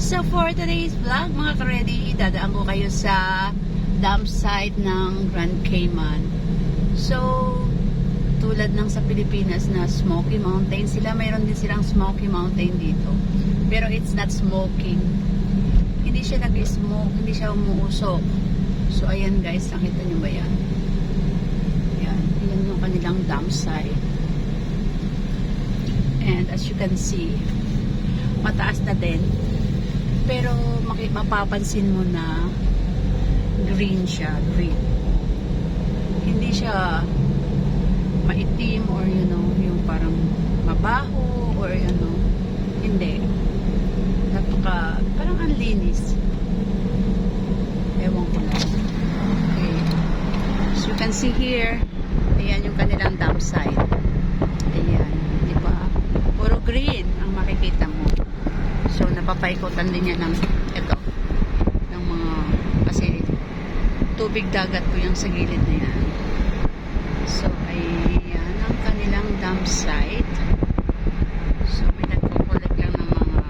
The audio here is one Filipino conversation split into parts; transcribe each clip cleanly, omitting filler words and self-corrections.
So for today's vlog mga ka-ready, dadaan ko kayo sa dam site ng Grand Cayman. So tulad ng sa Pilipinas na Smoky Mountain, sila mayroon din silang Smoky Mountain dito. Pero it's not smoking. Hindi siya nag-smoke, hindi siya umuusok. So ayan guys, nakita nyo ba yan? Yan, yan yung kanilang dam site. And as you can see, mataas na din. Pero mapapansin mo na green siya, green. Hindi siya maitim or you know, yung parang mabaho or ano. Hindi. Parang ang linis. Ewan ko lang. Okay. As you can see here, ayan yung kanilang dam site. Ayan, di ba? Puro green ang makikita mo. So, napapaikutan din yan ng ito. Ng mga, kasi tubig dagat po yung sa gilid na yan. So, ayan ang kanilang dam site. So, may nagkukulag lang ng mga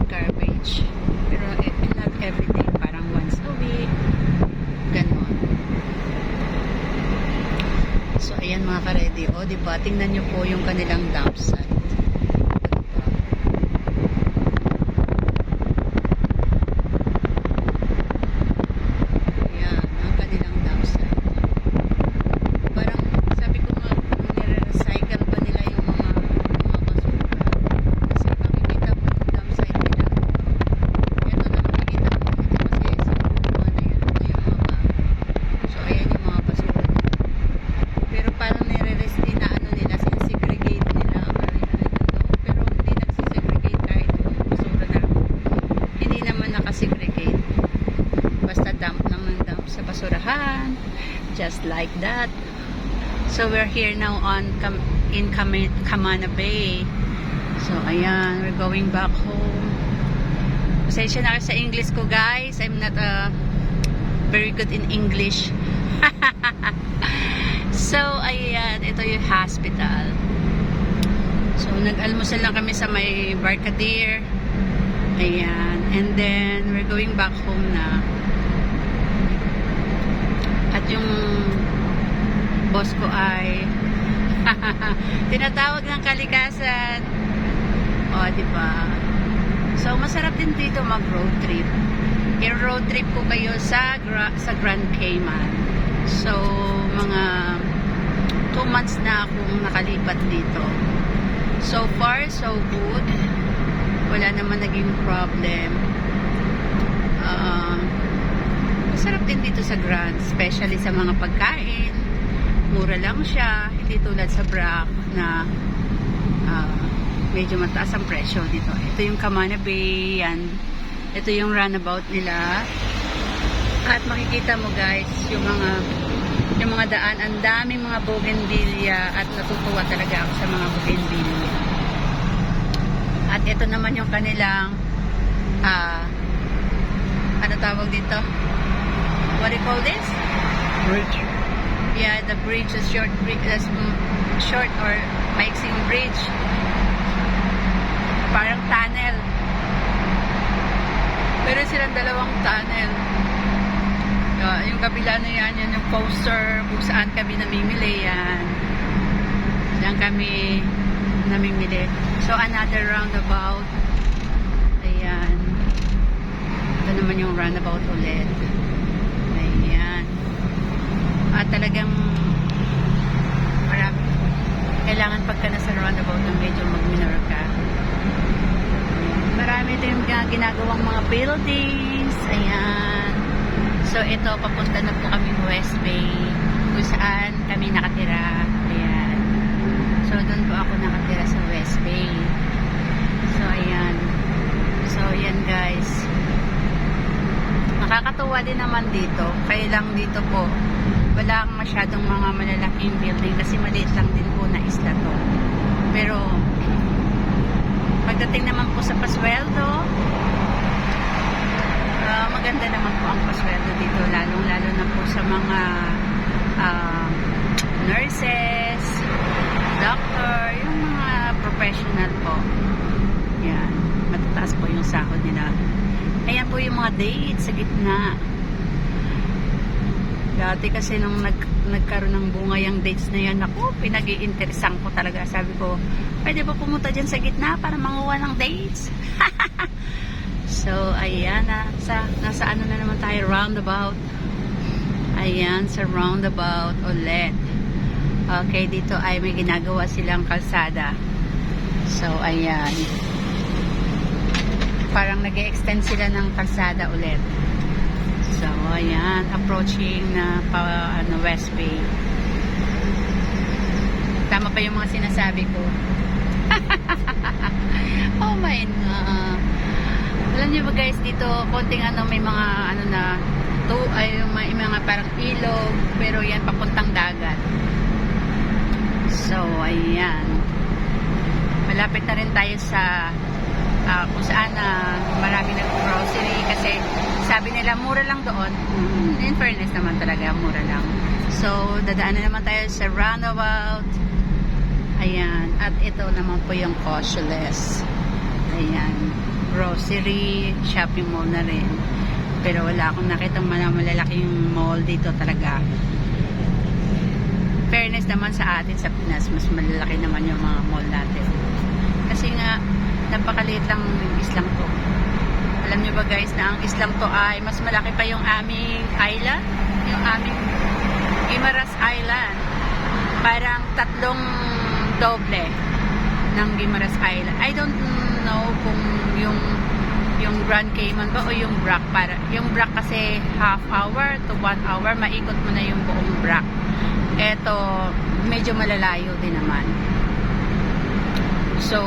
garbage. Pero not everyday, parang once a week. Ganon. So, ayan mga ka-ready. O, diba? Tingnan nyo po yung kanilang dam site. Just like that. So we're here now in Camana Bay. So ayan, we're going back home. Pasensya na kayo sa English ko guys. I'm not very good in English. So ayan, ito yung hospital. So nag-almusal lang kami sa may Barkadir. Ayan, and then we're going back home na. At yung boss ko ay tinatawag ng kalikasan. O, diba? So, masarap din dito mag-road trip. I-road trip ko kayo sa Grand Cayman. So, mga 2 months na akong nakalipat dito. So far, so good. Wala naman naging problem. Masarap din dito sa Grand, especially sa mga pagkain. Mura lang siya, hindi tulad sa Brac na medyo mataas ang presyo dito. Ito yung Camana Bay, yan. Ito yung runabout nila. At makikita mo guys, yung mga daan, ang daming mga bougainvillea at natutuwa talaga ako sa mga bougainvillea. At ito naman yung kanilang ano tawag dito? What do you call this? Bridge. Yeah, the bridge is short or maiksing bridge. Parang tunnel. Pero silang dalawang tunnel. Yung kabila na yan yung poster kung saan kami namimili yan. Diyan kami namimili. So, another roundabout. Ayan. Ito naman yung roundabout ulit. At talagang marami. Kailangan pagka nasa roundabout ng medyo mag-minor ka. Marami ito yung ginagawang mga buildings. Ayan. So ito, papunta na po kami West Bay kung saan kami nakatira. Ayan. So doon po ako nakatira sa West Bay. So ayan. So ayan guys. Nakakatuwa din naman dito. Kaya lang dito po wala kang masyadong mga malalaking building kasi maliit lang din po na isla to. Pero pagdating naman po sa pasweldo, maganda naman po ang pasweldo dito, lalong-lalo na po sa mga nurses, doctor, yung mga professional po. Yan, matataas po yung sahod nila. po yung mga dates sa gitna. Dati kasi nung nagkaroon ng bunga yung dates na yan, ako, pinag-iinteresan ko talaga. Sabi ko, pwede ba pumunta dyan sa gitna para manguha ng dates? So, ayan, nasa ano na naman tayo, roundabout. Ayan, sa roundabout ulit. Okay, dito ay may ginagawa silang kalsada. So, ayan. Parang nag-extend sila ng kalsada ulit. So, ayan, approaching na West Bay. Tama pa yung mga sinasabi ko. Oh my God. Alam niyo ba guys, dito konting may mga may mga parang ilog, pero yan papuntang dagat. So, ayan. Malapit na rin tayo sa kung saan marami ng grocery kasi sabi nila mura lang doon. In fairness naman talaga, mura lang. So, dadaan na naman tayo sa roundabout. Ayan. At ito naman po yung cashless. Ayan. Grocery, shopping mall na rin. Pero wala akong nakitang malalaking mall dito talaga. Fairness naman sa atin sa Pinas, mas malalaki naman yung mga mall natin. Kasi nga, napakaliit lang yung islang to. Alam nyo ba guys na ang islang to ay mas malaki pa yung aming island? Yung aming Guimaras Island. Parang 3 doble ng Guimaras Island. I don't know kung yung Grand Cayman ba o yung Brac. Yung Brac kasi half hour to 1 hour, maikot mo na yung buong Brac. Eto, medyo malalayo din naman. So,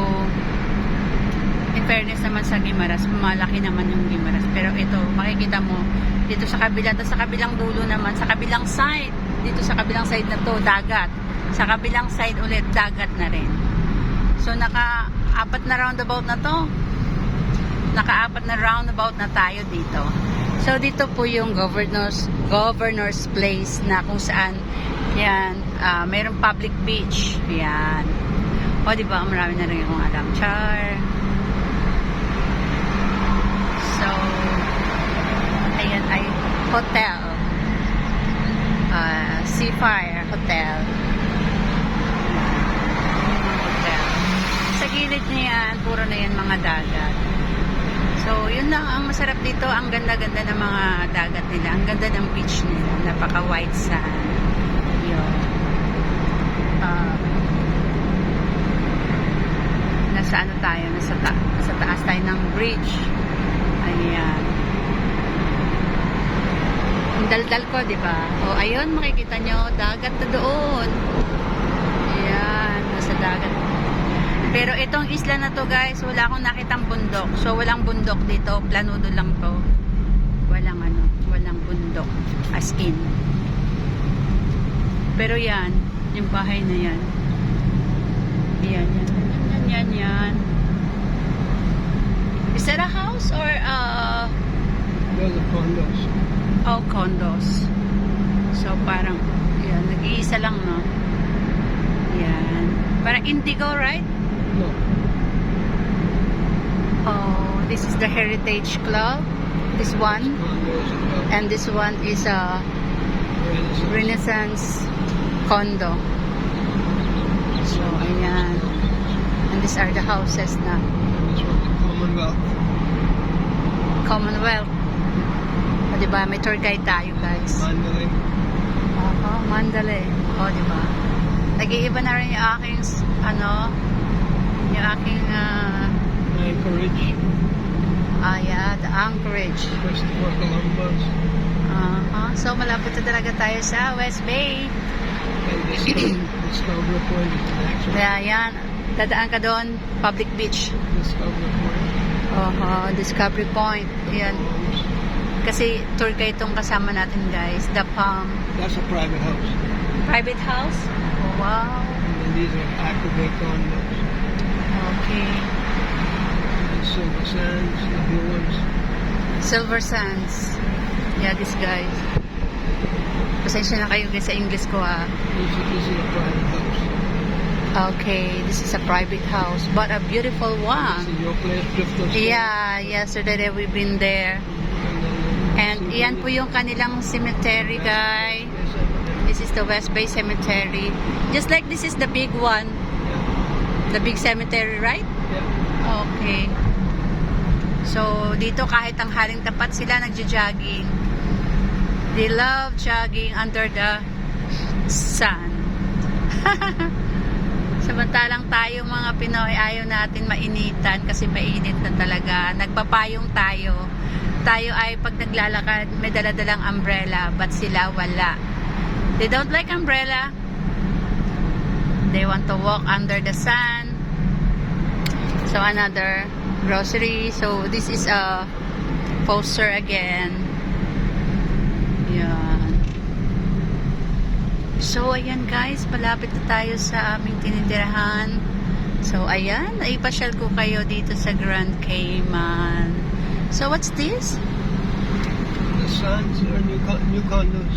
in fairness naman sa Guimaras, malaki naman yung Guimaras. Pero ito, makikita mo, dito sa kabila, sa kabilang dulo naman, sa kabilang side, dito sa kabilang side na to, dagat. Sa kabilang side ulit, dagat na rin. So, naka-4 na roundabout na to. Naka-4 na roundabout na tayo dito. So, dito po yung Governor's Place na kung saan, yan, mayroong public beach. Yan. O, diba, marami na rin akong alam. Char. So, ayan ay hotel. Seafire Hotel. Hotel. Sa gilid niya yan, puro na yan mga dagat. So, yun lang ang masarap dito. Ang ganda-ganda ng mga dagat nila. Ang ganda ng beach nila. Napaka-white sand. Yun. Nasa ano tayo? Nasa taas tayo ng bridge. Ayan. Ang daldal ko, di ba? O, ayun, makikita nyo, dagat na doon. Ayan, nasa dagat. Pero itong isla na to, guys, wala akong nakitang bundok. So, walang bundok dito. Planudo lang to. Walang bundok. As in. Pero yan, yung bahay na yan. Yan. Is that a house or Those are condos. oh, condos. So parang yan, nag-iisa lang, no? Yan. Parang indigo, right? No. Oh, this is the Heritage Club. This one. Condos and And this one is a Renaissance condo. So, ayan. And these are the houses na This one, the Commonwealth. Commonwealth. O, diba? May tour guide tayo, guys. Mandalay. Mandalay. O, diba? Nag-iiba na rin yung aking, yung aking, Anchorage. yeah, the Anchorage. Christopher Columbus. So, malapit na talaga tayo sa West Bay. And this Discovery Point. Actually, Kaya, yan. Dadaan ka doon, public beach. Discovery Point. Discovery Point. Yan. Kasi tour guide itong kasama natin, guys. The Palm. That's a private house. Private house? Oh, wow. And then these are Activate condos. Okay. And Silver Sands, the blue ones. Silver Sands. Yeah, this guys. Pasensya na kayo guys sa English ko, This is a private house. Okay, this is a private house, but a beautiful one. See your place, Clifton Store. Yeah, yesterday we've been there. And iyan po yung kanilang cemetery, guys. This is the West Bay Cemetery. Just like this is the big one. The big cemetery, right? Yeah. Okay. So, dito kahit ang haring tapat sila nagja-jogging. They love jogging under the sun. Samantalang tayo mga Pinoy, ayaw natin mainitan kasi mainit na talaga. Nagpapayong tayo. Tayo ay pag naglalakad, may daladalang umbrella, but sila wala. They don't like umbrella. They want to walk under the sun. So another grocery. So this is a poster again. Yan. So ayan guys, malapit na tayo sa aming tinitirahan. So ayan, naipasyal ko kayo dito sa Grand Cayman. So what's this? The Sands are new condos.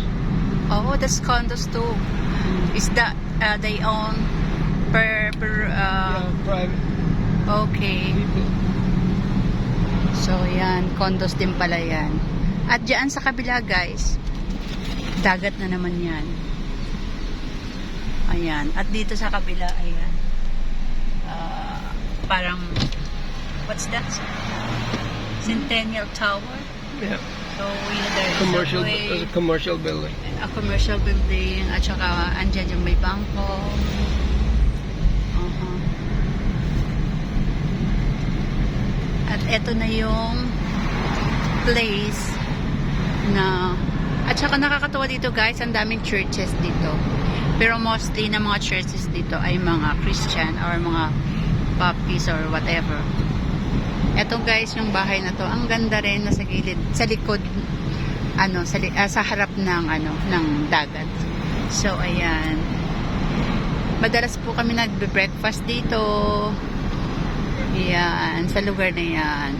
Oh, that's condos too. Is that they own per Yeah, private okay. people. So yan, condos din pala yan. At diyan sa kabila guys, dagat na naman yan. Ayan. At dito sa kabila, ayan. Parang, what's that? Centennial Tower. Yeah. So, there's A commercial building. a commercial building, at saka andyan yung may bangko. At eto na yung place na, at saka nakakatuwa dito guys, ang daming churches dito. Pero mostly na mga churches dito ay mga Christian or mga Baptist or whatever. Eto guys, yung bahay na to, ang ganda rin na sa gilid, sa likod, sa harap ng ng dagat. So ayan. Madalas po kami nagbe-breakfast dito. Yan, sa lugar na yan.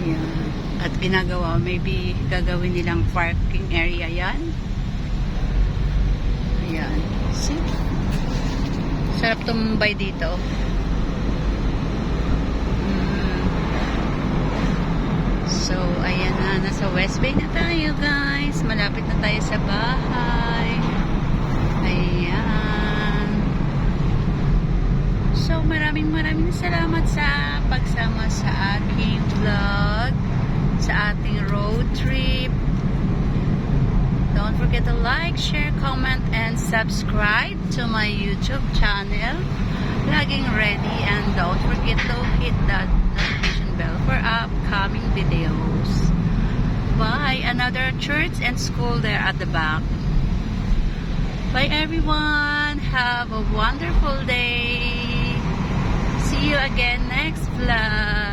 Yan. At ginagawa, maybe gagawin nilang parking area yan. Ayan. See? Sarap tumambay dito. So, ayan na. Nasa West Bay na tayo, guys. Malapit na tayo sa bahay. Ayan. So, maraming salamat sa pagsama sa ating vlog, sa ating road trip. Don't forget to like, share, comment, and subscribe to my YouTube channel. Laging ready, and don't forget to hit the notification bell for upcoming videos. Bye! Another church and school there at the back. Bye everyone! Have a wonderful day! See you again next vlog!